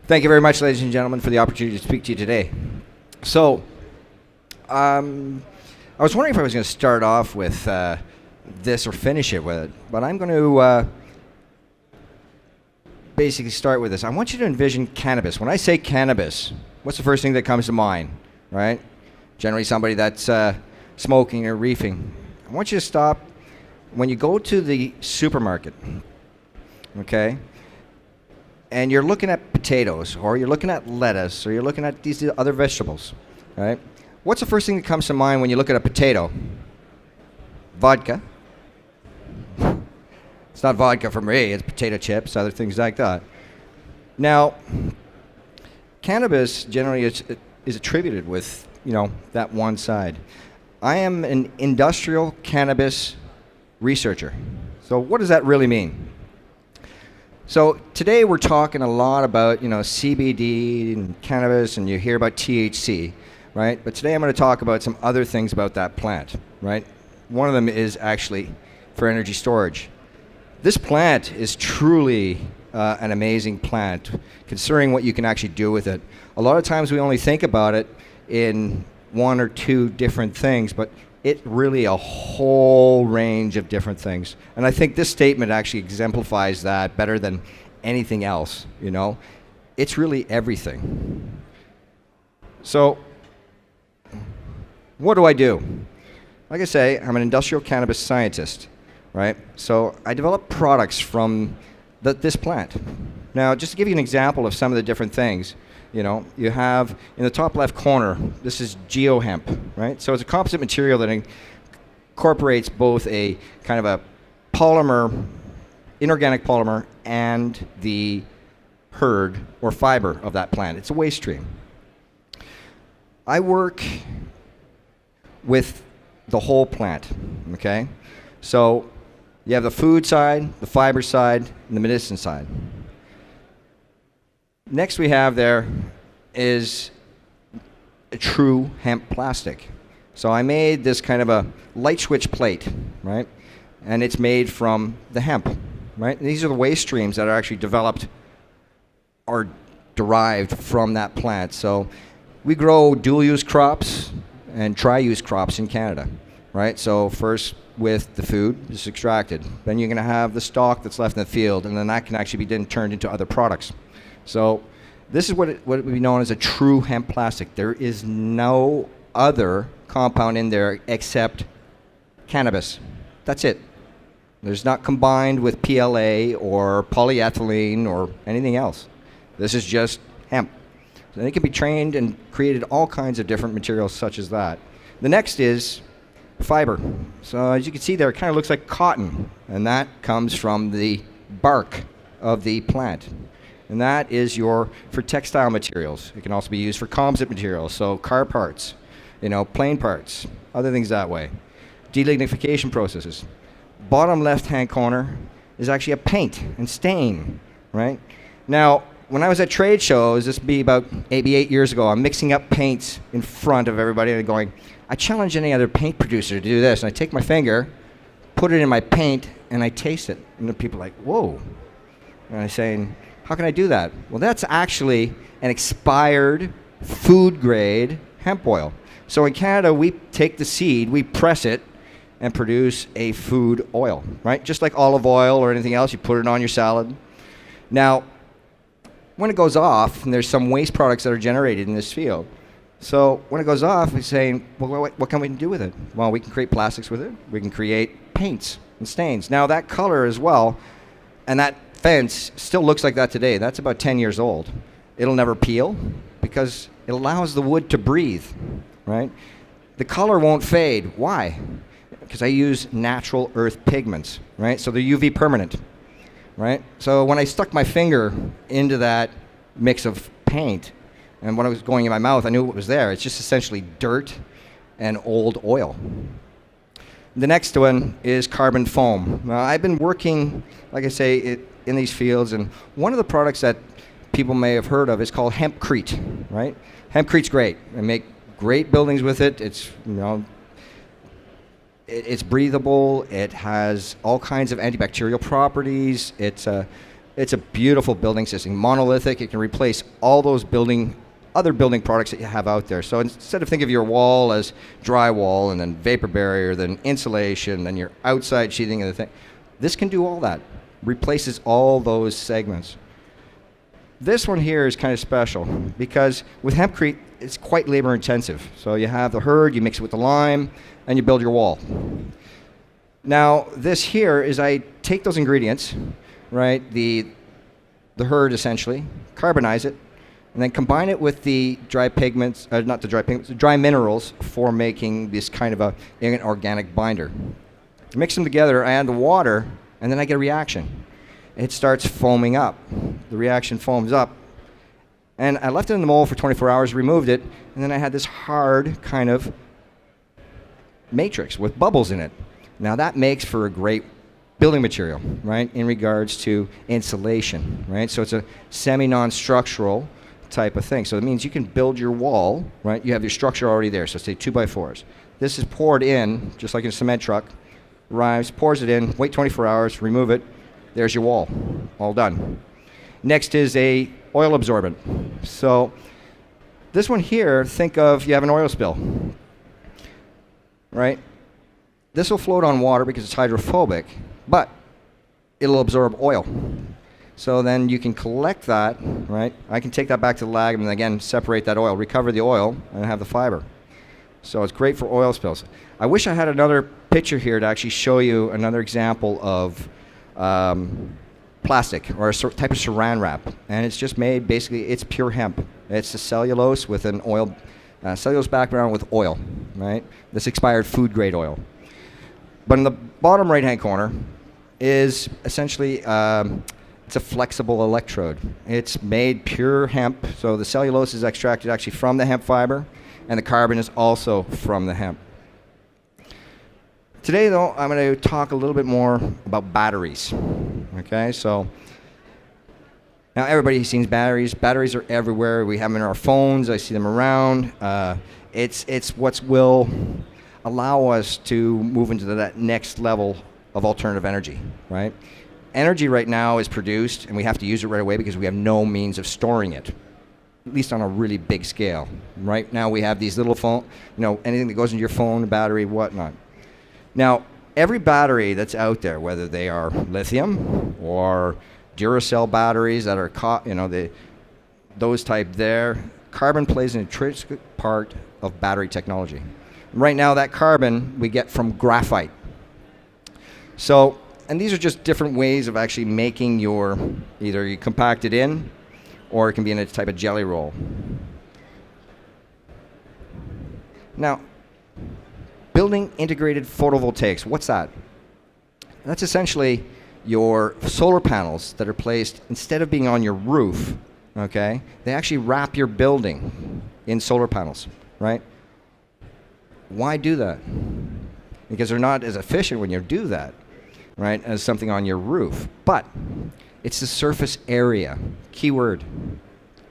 Thank you very much, ladies and gentlemen, for the opportunity to speak to you today. So, I was wondering if I was going to start off with this or finish it with it, but I'm going to basically start with this. I want you to envision cannabis. When I say cannabis, what's the first thing that comes to mind, right? Generally somebody that's smoking or reefing. I want you to stop when you go to the supermarket, okay? And you're looking at potatoes, or you're looking at lettuce, or you're looking at these other vegetables, right? What's the first thing that comes to mind when you look at a potato? Vodka. It's not vodka for me, it's potato chips, other things like that. Now, cannabis generally is attributed with, that one side. I am an industrial cannabis researcher. So what does that really mean? So today we're talking a lot about, CBD and cannabis, and you hear about THC, right? But today I'm going to talk about some other things about that plant, right? One of them is actually for energy storage. This plant is truly an amazing plant, considering what you can actually do with it. A lot of times we only think about it in one or two different things, but it's really a whole range of different things. And I think this statement actually exemplifies that better than anything else, It's really everything. So, what do I do? Like I say, I'm an industrial cannabis scientist, right? So I develop products from this plant. Now, just to give you an example of some of the different things, you have in the top left corner, this is geohemp, right? So it's a composite material that incorporates both a kind of a polymer, inorganic polymer, and the herd or fiber of that plant. It's a waste stream. I work with the whole plant, okay? So you have the food side, the fiber side, and the medicine side. Next we have there is a true hemp plastic. So I made this kind of a light switch plate, right? And it's made from the hemp, right? And these are the waste streams that are actually developed or derived from that plant. So we grow dual-use crops and tri-use crops in Canada, right? So first with the food, it's extracted. Then you're going to have the stalk that's left in the field, and then that can actually be then turned into other products. So this is what would be known as a true hemp plastic. There is no other compound in there except cannabis. That's it. There's not combined with PLA or polyethylene or anything else. This is just hemp. So it can be trained and created all kinds of different materials such as that. The next is fiber. So as you can see there, it kind of looks like cotton, and that comes from the bark of the plant. And that is for textile materials. It can also be used for composite materials, so car parts, plane parts, other things that way. Delignification processes. Bottom left-hand corner is actually a paint and stain, right? Now, when I was at trade shows, this would be about maybe 8 years ago, I'm mixing up paints in front of everybody and going, I challenge any other paint producer to do this. And I take my finger, put it in my paint, and I taste it. And the people are like, whoa. And I'm saying, how can I do that? Well, that's actually an expired food-grade hemp oil. So in Canada, we take the seed, we press it, and produce a food oil, right? Just like olive oil or anything else, you put it on your salad. Now, when it goes off, and there's some waste products that are generated in this field, so when it goes off, we're saying, well, what can we do with it? Well, we can create plastics with it. We can create paints and stains. Now, that color as well, and that fence still looks like that today. That's about 10 years old. It'll never peel because it allows the wood to breathe, right? The color won't fade. Why? Because I use natural earth pigments, right? So they're UV permanent, right? So when I stuck my finger into that mix of paint, and when I was going in my mouth, I knew what was there. It's just essentially dirt and old oil. The next one is carbon foam. Now, I've been working, like I say, in these fields, and one of the products that people may have heard of is called hempcrete, right? Hempcrete's great. I make great buildings with it. It's, it's breathable. It has all kinds of antibacterial properties. It's It's a beautiful building system, monolithic. It can replace all those other building products that you have out there. So instead of think of your wall as drywall and then vapor barrier, then insulation, then your outside sheathing and the thing, this can do all that. Replaces all those segments. This one here is kind of special because with hempcrete, it's quite labor intensive. So you have the hurd, you mix it with the lime, and you build your wall. Now this here is I take those ingredients, right, the hurd essentially, carbonize it, and then combine it with the dry pigments, not the dry pigments, the dry minerals for making this kind of an organic binder. Mix them together, I add the water, and then I get a reaction. It starts foaming up. The reaction foams up. And I left it in the mold for 24 hours, removed it, and then I had this hard kind of matrix with bubbles in it. Now that makes for a great building material, right, in regards to insulation, right? So it's a semi-non-structural type of thing. So it means you can build your wall, right? You have your structure already there, so say 2x4s. This is poured in, just like in a cement truck, arrives, pours it in, wait 24 hours, remove it, there's your wall, all done. Next is a oil absorbent. So this one here, think of you have an oil spill, right? This will float on water because it's hydrophobic, but it'll absorb oil. So then you can collect that, right? I can take that back to the lab and again separate that oil, recover the oil, and have the fiber. So it's great for oil spills. I wish I had another picture here to actually show you another example of plastic or a type of saran wrap, and it's just made basically. It's pure hemp. It's a cellulose with an oil, cellulose background with oil, right? This expired food grade oil. But in the bottom right hand corner is essentially it's a flexible electrode. It's made pure hemp, so the cellulose is extracted actually from the hemp fiber, and the carbon is also from the hemp. Today, though, I'm going to talk a little bit more about batteries. Okay, so now everybody sees batteries. Batteries are everywhere. We have them in our phones. I see them around. It's what will allow us to move into that next level of alternative energy, right? Energy right now is produced, and we have to use it right away because we have no means of storing it, at least on a really big scale. Right now, we have these little phone, anything that goes into your phone, battery, whatnot. Now, every battery that's out there, whether they are lithium or Duracell batteries that are, those type there, carbon plays an intrinsic part of battery technology. Right now, that carbon we get from graphite. So, and these are just different ways of actually making either you compact it in, or it can be in a type of jelly roll. Now, building integrated photovoltaics, what's that? That's essentially your solar panels that are placed, instead of being on your roof, okay, they actually wrap your building in solar panels, right? Why do that? Because they're not as efficient when you do that, right, as something on your roof. But it's the surface area. Keyword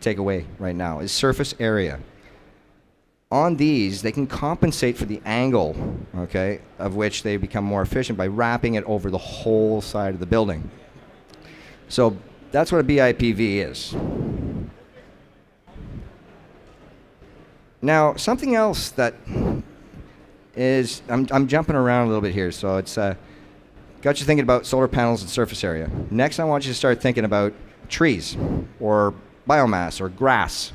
takeaway right now is surface area. On these, they can compensate for the angle, okay, of which they become more efficient by wrapping it over the whole side of the building. So that's what a BIPV is. Now, something else that is, I'm jumping around a little bit here, so it's got you thinking about solar panels and surface area. Next, I want you to start thinking about trees or biomass or grass.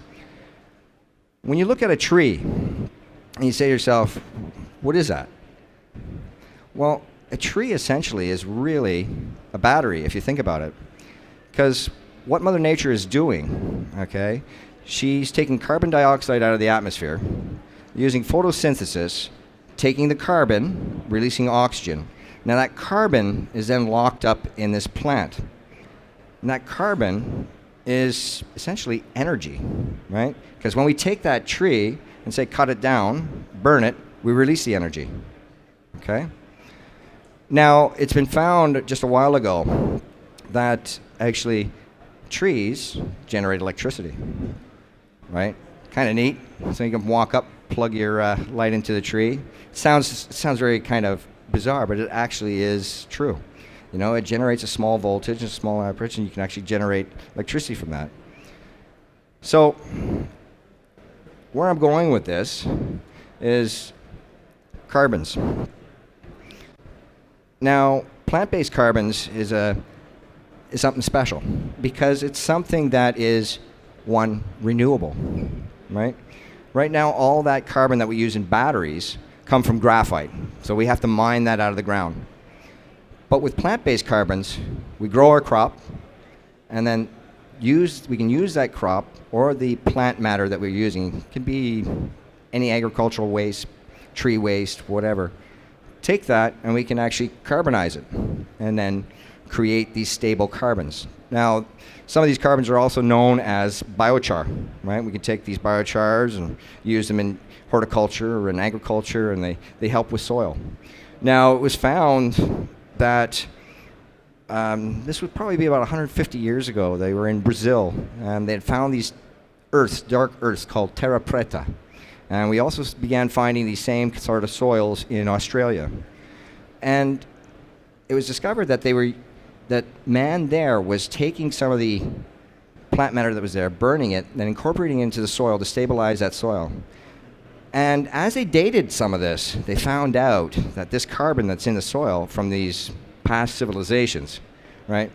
When you look at a tree and you say to yourself, what is that? Well, a tree essentially is really a battery, if you think about it. Because what Mother Nature is doing, okay, she's taking carbon dioxide out of the atmosphere, using photosynthesis, taking the carbon, releasing oxygen. Now that carbon is then locked up in this plant. And that carbon is essentially energy, right? Because when we take that tree and say cut it down, burn it, we release the energy, okay? Now, it's been found just a while ago that actually trees generate electricity, right? Kind of neat. So you can walk up, plug your light into the tree. It sounds very kind of bizarre, but it actually is true. You know, it generates a small voltage and a small amperage, and you can actually generate electricity from that. So where I'm going with this is carbons. Now, plant-based carbons is something special because it's something that is, one, renewable, right? Right now, all that carbon that we use in batteries come from graphite, so we have to mine that out of the ground. But with plant-based carbons, we grow our crop, and then we can use that crop or the plant matter that we're using. It can be any agricultural waste, tree waste, whatever. Take that, and we can actually carbonize it, and then create these stable carbons. Now, some of these carbons are also known as biochar, right? We can take these biochars and use them in horticulture or in agriculture, and they help with soil. Now, it was found that this would probably be about 150 years ago. They were in Brazil, and they had found these dark earths called terra preta. And we also began finding these same sort of soils in Australia. And it was discovered that man there was taking some of the plant matter that was there, burning it, then incorporating it into the soil to stabilize that soil. And as they dated some of this, they found out that this carbon that's in the soil from these past civilizations, right?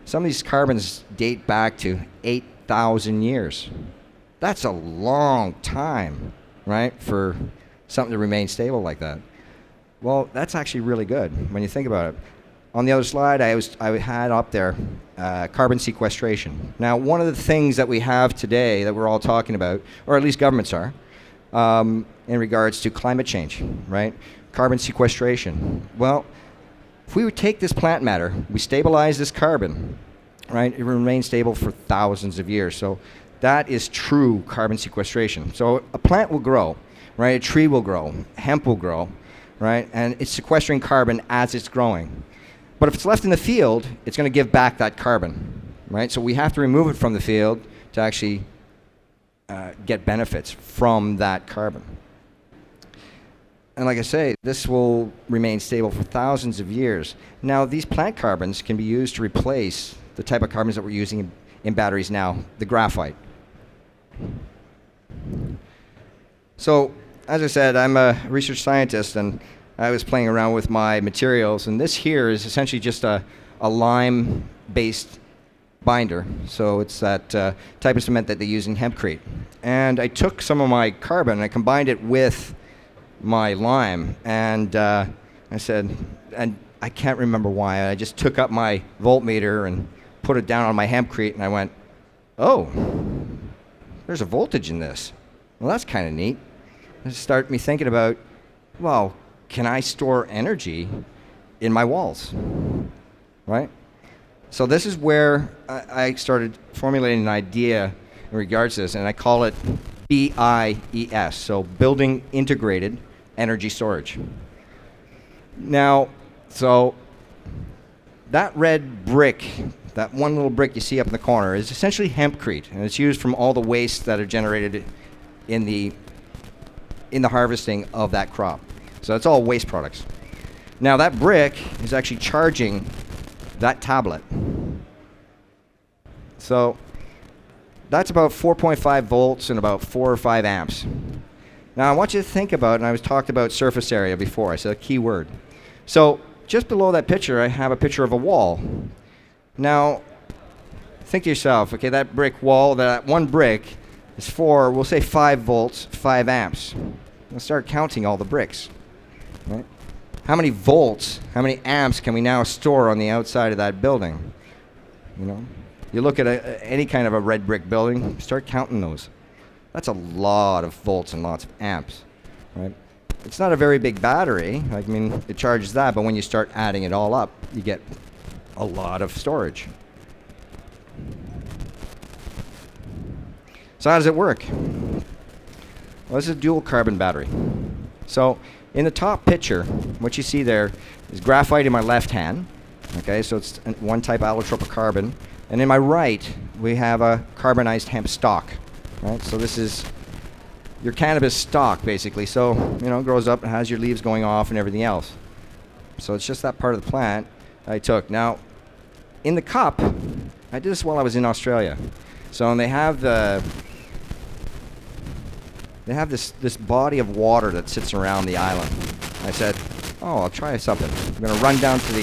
Some of these carbons date back to 8,000 years. That's a long time, right, for something to remain stable like that. Well, that's actually really good when you think about it. On the other slide, I had up there carbon sequestration. Now, one of the things that we have today that we're all talking about, or at least governments are, in regards to climate change, right? Carbon sequestration. Well, if we would take this plant matter, we stabilize this carbon, right? It will remain stable for thousands of years. So that is true carbon sequestration. So a plant will grow, right? A tree will grow, hemp will grow, right? And it's sequestering carbon as it's growing. But if it's left in the field, it's going to give back that carbon, right? So we have to remove it from the field to actually get benefits from that carbon. And like I say, this will remain stable for thousands of years. Now, these plant carbons can be used to replace the type of carbons that we're using in batteries now, the graphite. So, as I said, I'm a research scientist, and I was playing around with my materials, and this here is essentially just a lime-based binder. So it's that type of cement that they use in hempcrete. And I took some of my carbon and I combined it with my lime, and I said, and I can't remember why, I just took up my voltmeter and put it down on my hempcrete, and I went, oh, there's a voltage in this. Well, that's kind of neat. It started me thinking about, well, can I store energy in my walls, right? So this is where I started formulating an idea in regards to this, and I call it BIES, so Building Integrated Energy Storage. Now, so that red brick, that one little brick you see up in the corner, is essentially hempcrete, and it's used from all the waste that are generated in the harvesting of that crop. So it's all waste products. Now that brick is actually charging that tablet. So that's about 4.5 volts and about 4 or 5 amps. Now I want you to think about, and I was talked about surface area before, I said a key word. So just below that picture, I have a picture of a wall. Now, think to yourself, okay, that brick wall, that one brick is for, we'll say 5 volts, 5 amps. Let's start counting all the bricks. Right? How many volts, how many amps can we now store on the outside of that building? You know, you look at any kind of a red brick building, start counting those. That's a lot of volts and lots of amps, right? It's not a very big battery. I mean, it charges that, but when you start adding it all up, you get a lot of storage. So how does it work? Well, this is a dual carbon battery. So in the top picture, what you see there is graphite in my left hand. Okay, so it's one type allotropic carbon. And in my right, we have a carbonized hemp stalk. Right? So this is your cannabis stalk, basically. So, you know, it grows up and has your leaves going off and everything else. So it's just that part of the plant. I took. Now, in the cup, I did this while I was in Australia. So they have this body of water that sits around the island. I said, oh, I'll try something. I'm going to run down to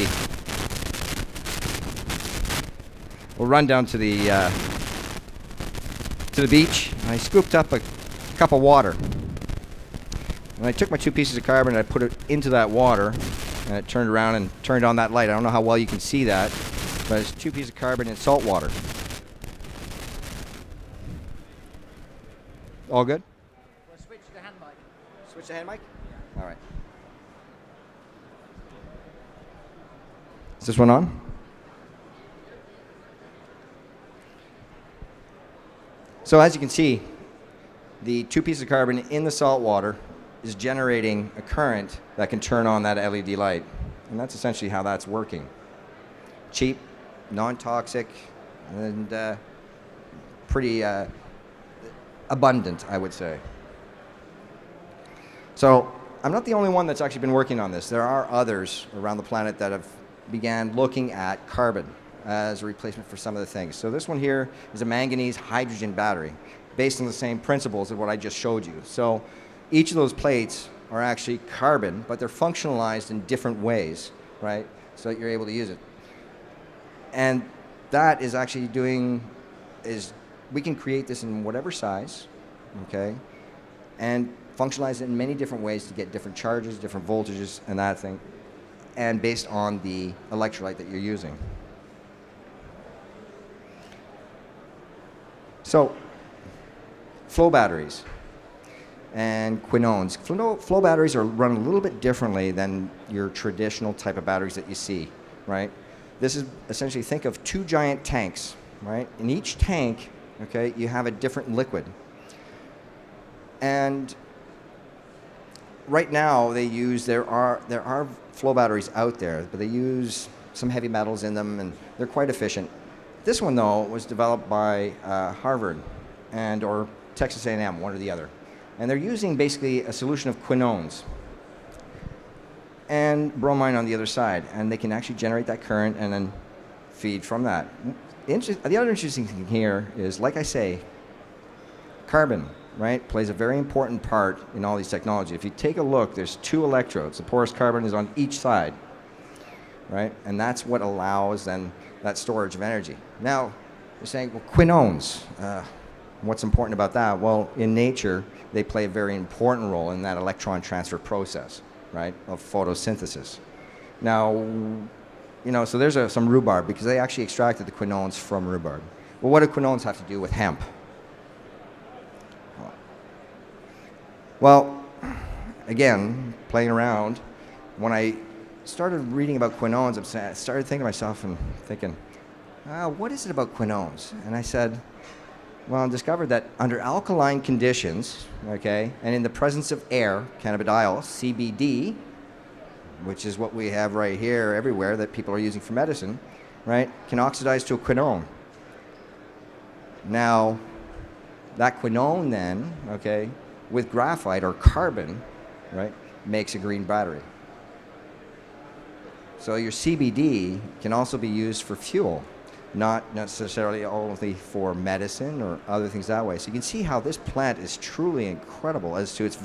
the beach, and I scooped up a cup of water. And I took my 2 pieces of carbon and I put it into that water, and it turned around and turned on that light. I don't know how well you can see that, but it's 2 pieces of carbon in salt water. All good? We'll switch to the hand mic. Switch the hand mic? Yeah. All right. Is this one on? So as you can see, the 2 pieces of carbon in the salt water is generating a current that can turn on that LED light. And that's essentially how that's working. Cheap, non-toxic, and pretty abundant, I would say. So I'm not the only one that's actually been working on this. There are others around the planet that have began looking at carbon as a replacement for some of the things. So this one here is a manganese hydrogen battery based on the same principles of what I just showed you. So each of those plates are actually carbon, but they're functionalized in different ways, right? So that you're able to use it. And that is actually we can create this in whatever size, okay? And functionalize it in many different ways to get different charges, different voltages, and that thing, and based on the electrolyte that you're using. So, flow batteries and quinones. Flow batteries are run a little bit differently than your traditional type of batteries that you see, right? This is essentially, think of 2 giant tanks, right? In each tank, okay, you have a different liquid. And right now there are flow batteries out there, but they use some heavy metals in them, and they're quite efficient. This one, though, was developed by Harvard or Texas A&M, one or the other. And they're using basically a solution of quinones and bromine on the other side. And they can actually generate that current and then feed from that. The other interesting thing here is, like I say, carbon, right, plays a very important part in all these technologies. If you take a look, there's 2 electrodes. The porous carbon is on each side, right? And that's what allows then that storage of energy. Now, you're saying, well, quinones, what's important about that? Well, in nature, they play a very important role in that electron transfer process, right, of photosynthesis. Now, so there's some rhubarb, because they actually extracted the quinones from rhubarb. Well, what do quinones have to do with hemp? Well, again, playing around, when I started reading about quinones, I started thinking to myself and thinking, what is it about quinones? And I said, well, I discovered that under alkaline conditions, okay, and in the presence of air, cannabidiol, CBD, which is what we have right here everywhere that people are using for medicine, right, can oxidize to a quinone. Now, that quinone then, okay, with graphite or carbon, right, makes a green battery. So your CBD can also be used for fuel, not necessarily only for medicine or other things that way. So you can see how this plant is truly incredible as to its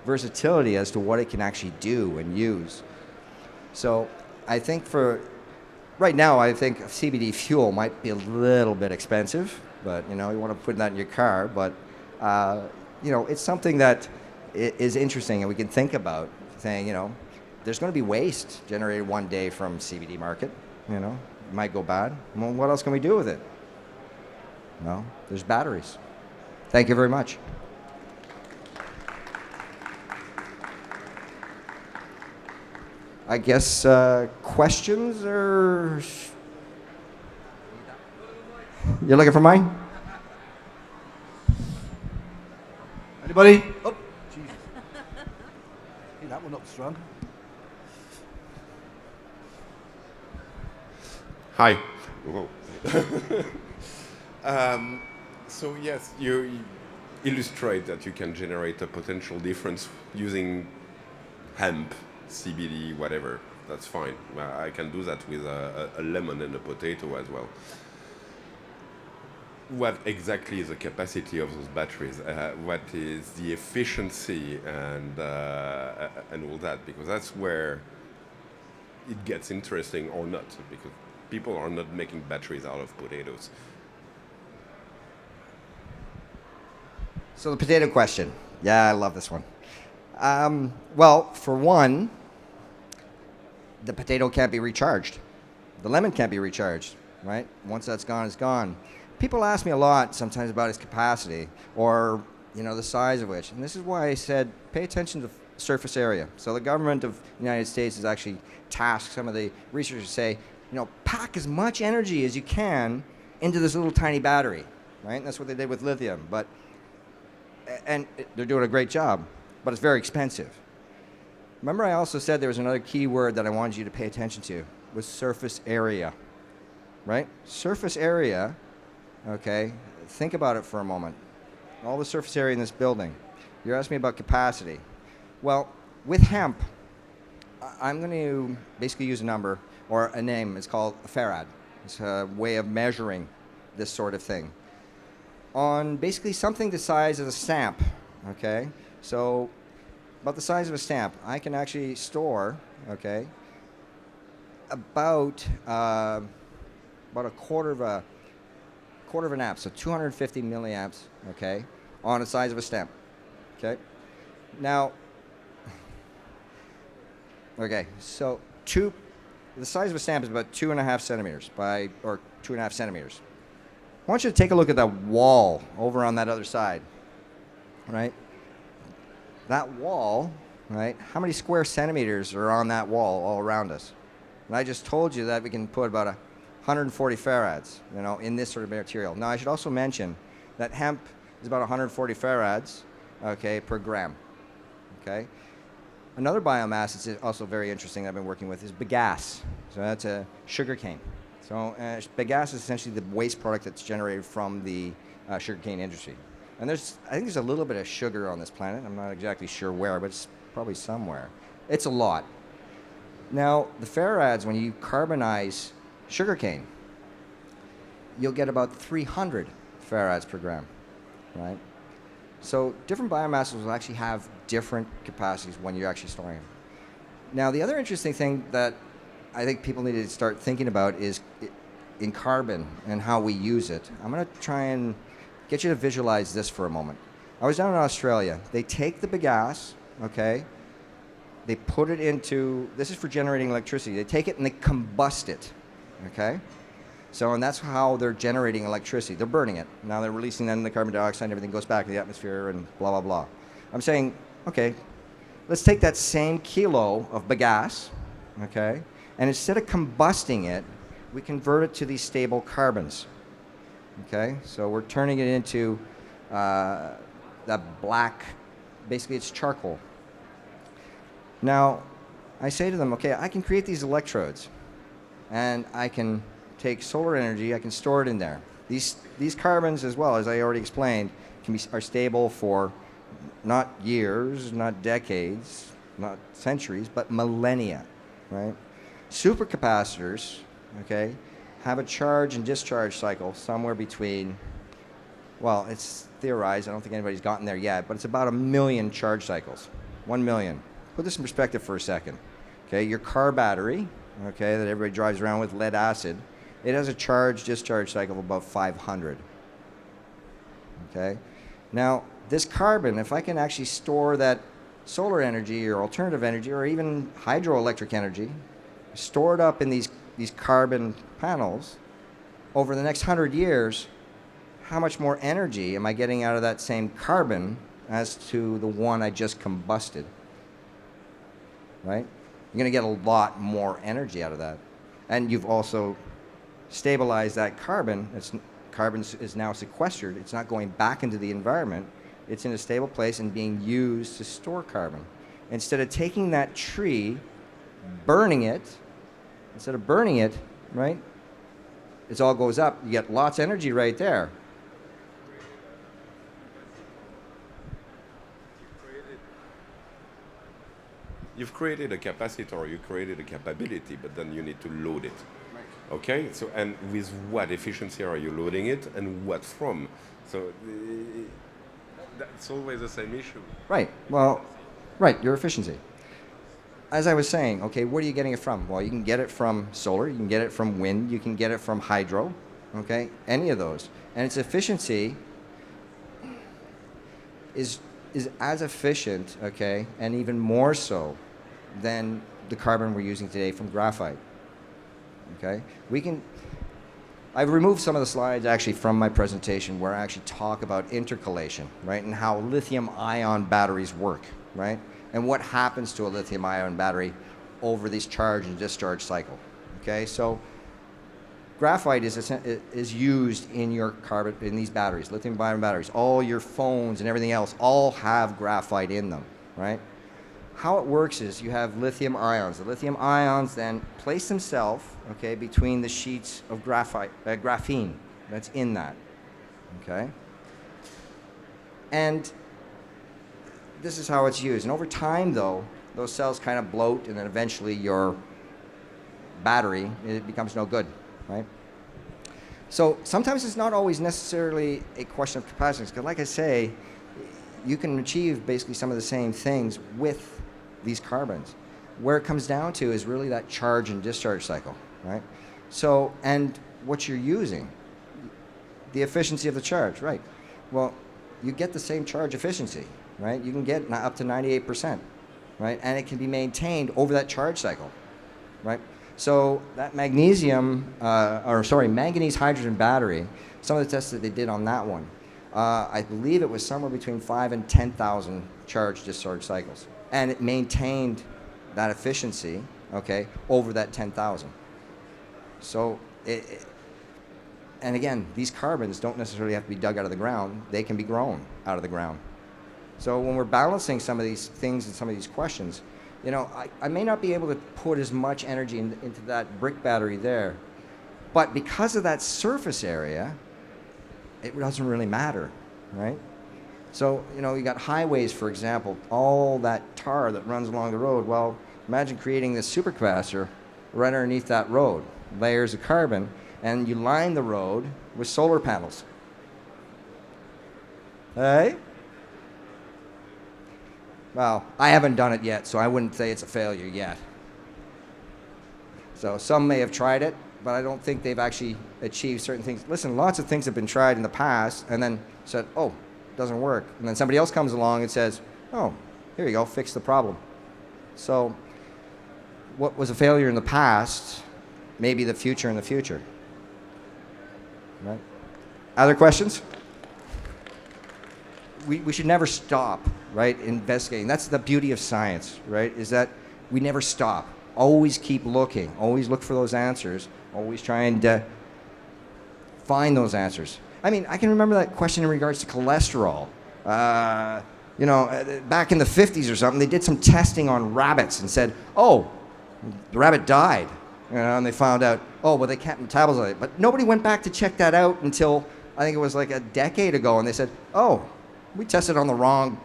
versatility as to what it can actually do and use. So I think right now, I think CBD fuel might be a little bit expensive, but you want to put that in your car. But it's something that is interesting, and we can think about saying, there's going to be waste generated one day from CBD market. It might go bad. Well, what else can we do with it? Well, there's batteries. Thank you very much. I guess questions, or you're looking for mine? Anybody? Oh, Jesus. That one up strong. Hi. So yes, you illustrate that you can generate a potential difference using hemp, CBD, whatever. That's fine. Well, I can do that with a lemon and a potato as well. What exactly is the capacity of those batteries? What is the efficiency and all that? Because that's where it gets interesting or not. Because people are not making batteries out of potatoes. So the potato question. Yeah, I love this one. Well, for one, the potato can't be recharged. The lemon can't be recharged, right? Once that's gone, it's gone. People ask me a lot sometimes about its capacity or, the size of which. And this is why I said pay attention to surface area. So the government of the United States has actually tasked some of the researchers to say, pack as much energy as you can into this little tiny battery, right? And that's what they did with lithium. They're doing a great job, but it's very expensive. Remember I also said there was another key word that I wanted you to pay attention to, was surface area, right? Surface area, okay, think about it for a moment. All the surface area in this building. You're asking me about capacity. Well, with hemp, I'm going to basically use a number or a name. It's called a farad. It's a way of measuring this sort of thing. On basically something the size of a stamp, okay? So about the size of a stamp, I can actually store, okay, about a quarter of an amp, so 250 milliamps, okay, on the size of a stamp, okay? Now, okay, so the size of a stamp is about 2.5 centimeters or 2.5 centimeters. I want you to take a look at that wall over on that other side, right? That wall, right, how many square centimeters are on that wall all around us? And I just told you that we can put about 140 farads, in this sort of material. Now, I should also mention that hemp is about 140 farads, okay, per gram, okay? Another biomass that's also very interesting that I've been working with is bagasse. So that's a sugarcane. So bagasse is essentially the waste product that's generated from the sugarcane industry. And I think there's a little bit of sugar on this planet. I'm not exactly sure where, but it's probably somewhere. It's a lot. Now, the farads, when you carbonize sugarcane, you'll get about 300 farads per gram, right? So different biomasses will actually have different capacities when you're actually storing them. Now, the other interesting thing that I think people need to start thinking about is in carbon and how we use it. I'm going to try and get you to visualize this for a moment. I was down in Australia. They take the bagasse, okay? They put it into, this is for generating electricity. They take it and they combust it, okay? So, and that's how they're generating electricity. They're burning it. Now they're releasing then the carbon dioxide and everything goes back to the atmosphere and blah, blah, blah. I'm saying, okay, let's take that same kilo of bagasse, okay? And instead of combusting it, we convert it to these stable carbons. Okay, so we're turning it into that black, basically it's charcoal. Now, I say to them, okay, I can create these electrodes, and I can take solar energy, I can store it in there. These carbons, as well, as I already explained, are stable for not years, not decades, not centuries, but millennia, right? Supercapacitors, okay, have a charge and discharge cycle somewhere between, well, it's theorized, I don't think anybody's gotten there yet, but it's about 1 million charge cycles. 1 million. Put this in perspective for a second. Okay, your car battery, okay, that everybody drives around with, lead acid, it has a charge-discharge cycle of about 500. Okay? Now, this carbon, if I can actually store that solar energy or alternative energy or even hydroelectric energy, store it up in these carbon panels, over the next 100 years, how much more energy am I getting out of that same carbon as to the one I just combusted? Right? You're going to get a lot more energy out of that. And you've also stabilized that carbon. Carbon is now sequestered. It's not going back into the environment. It's in a stable place and being used to store carbon. Instead of taking that tree, burning it, instead of burning it, right, it all goes up. You get lots of energy right there. You've created a capacitor, you created a capability, but then you need to load it. Okay, so and with what efficiency are you loading it, and what from? So that's always the same issue. Right. Well, right, your efficiency. As I was saying, okay, where are you getting it from? Well, you can get it from solar, you can get it from wind, you can get it from hydro, okay, any of those. And its efficiency is as efficient, okay, and even more so than the carbon we're using today from graphite. Okay, I've removed some of the slides actually from my presentation where I actually talk about intercalation, right, and how lithium-ion batteries work, right, and what happens to a lithium-ion battery over this charge and discharge cycle. Okay, so graphite is used in your carbon in these batteries, lithium-ion batteries. All your phones and everything else all have graphite in them, right? How it works is you have lithium ions. The lithium ions then place themselves, okay, between the sheets of graphene that's in that, okay? And this is how it's used. And over time, though, those cells kind of bloat, and then eventually your battery, it becomes no good, right? So sometimes it's not always necessarily a question of capacitance, because like I say, you can achieve basically some of the same things with these carbons. Where it comes down to is really that charge and discharge cycle, right? So, and what you're using, the efficiency of the charge, right? Well, you get the same charge efficiency, right? You can get up to 98%, right? And it can be maintained over that charge cycle, right? So that manganese hydrogen battery, some of the tests that they did on that one, I believe it was somewhere between 5,000 and 10,000 charge discharge cycles. And it maintained that efficiency, okay, over that 10,000. So, and again, these carbons don't necessarily have to be dug out of the ground. They can be grown out of the ground. So when we're balancing some of these things and some of these questions, you know, I may not be able to put as much energy into that brick battery there, but because of that surface area, it doesn't really matter, right? So, you know, you got highways, for example, all that tar that runs along the road. Well, imagine creating this supercapacitor right underneath that road, layers of carbon, and you line the road with solar panels. Hey? Well, I haven't done it yet, so I wouldn't say it's a failure yet. So some may have tried it, but I don't think they've actually achieved certain things. Listen, lots of things have been tried in the past and then said, oh, doesn't work. And then somebody else comes along and says, oh, here you go, fix the problem. So what was a failure in the past may be the future in the future. Right? Other questions? We should never stop, right, investigating. That's the beauty of science, right, is that we never stop. Always keep looking. Always look for those answers. Always trying to find those answers. I mean, I can remember that question in regards to cholesterol. You know, back in the 50s or something, they did some testing on rabbits and said, oh, the rabbit died. You know, and they found out, oh, well, they can't metabolize it. But nobody went back to check that out until, I think it was like a decade ago, and they said, oh, we tested on the wrong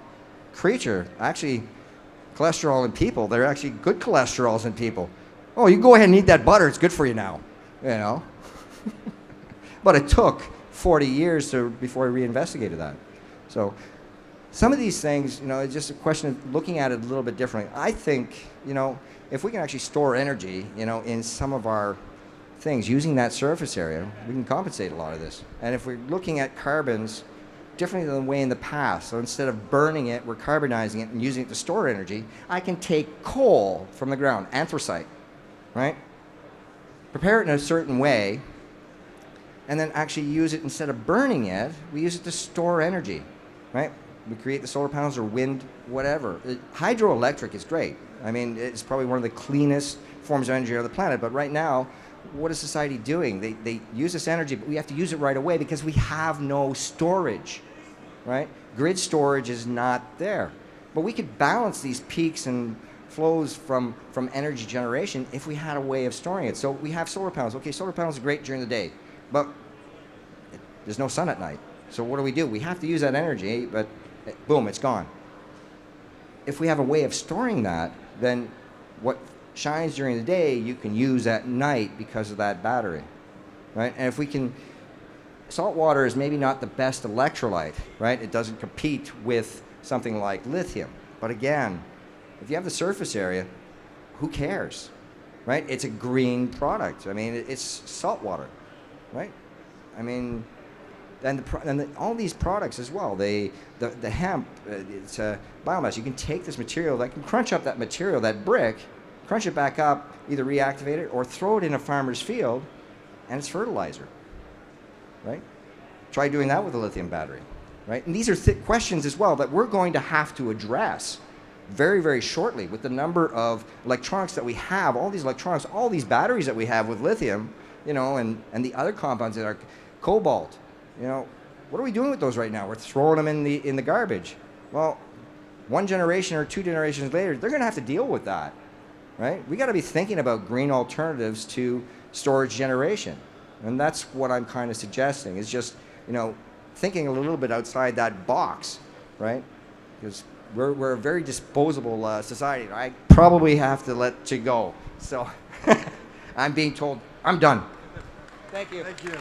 creature. Actually, cholesterol in people, they're actually good cholesterols in people. Oh, you go ahead and eat that butter, it's good for you now, you know. But it took 40 years before we reinvestigated that. So some of these things, you know, it's just a question of looking at it a little bit differently. I think, you know, if we can actually store energy, you know, in some of our things, using that surface area, we can compensate a lot of this. And if we're looking at carbons differently than the way in the past, so instead of burning it, we're carbonizing it and using it to store energy, I can take coal from the ground, anthracite, right? Prepare it in a certain way, and then actually use it, instead of burning it, we use it to store energy, right? We create the solar panels or wind, whatever. Hydroelectric is great. I mean, it's probably one of the cleanest forms of energy on the planet, but right now, what is society doing? They use this energy, but we have to use it right away because we have no storage, right? Grid storage is not there. But we could balance these peaks and flows from energy generation if we had a way of storing it. So we have solar panels. Okay, solar panels are great during the day, but there's no sun at night. So what do? We have to use that energy, but boom, it's gone. If we have a way of storing that, then what shines during the day you can use at night because of that battery, right? And if we can, salt water is maybe not the best electrolyte, right? It doesn't compete with something like lithium. But again, if you have the surface area, who cares, right? It's a green product. I mean, it's salt water, right? I mean, and all these products as well. The hemp, it's a biomass. You can take this material, that can crunch up that material, that brick, crunch it back up, either reactivate it or throw it in a farmer's field, and it's fertilizer, right? Try doing that with a lithium battery, right? And these are questions as well that we're going to have to address very, very shortly with the number of electronics that we have, all these electronics, all these batteries that we have with lithium, you know, and the other compounds that are cobalt. You know, what are we doing with those right now? We're throwing them in the garbage. Well, one generation or two generations later, they're going to have to deal with that, right? We got to be thinking about green alternatives to storage generation, and that's what I'm kind of suggesting. Is just, you know, thinking a little bit outside that box, right? Because we're a very disposable society. I probably have to let you go, so I'm being told I'm done. Thank you. Thank you.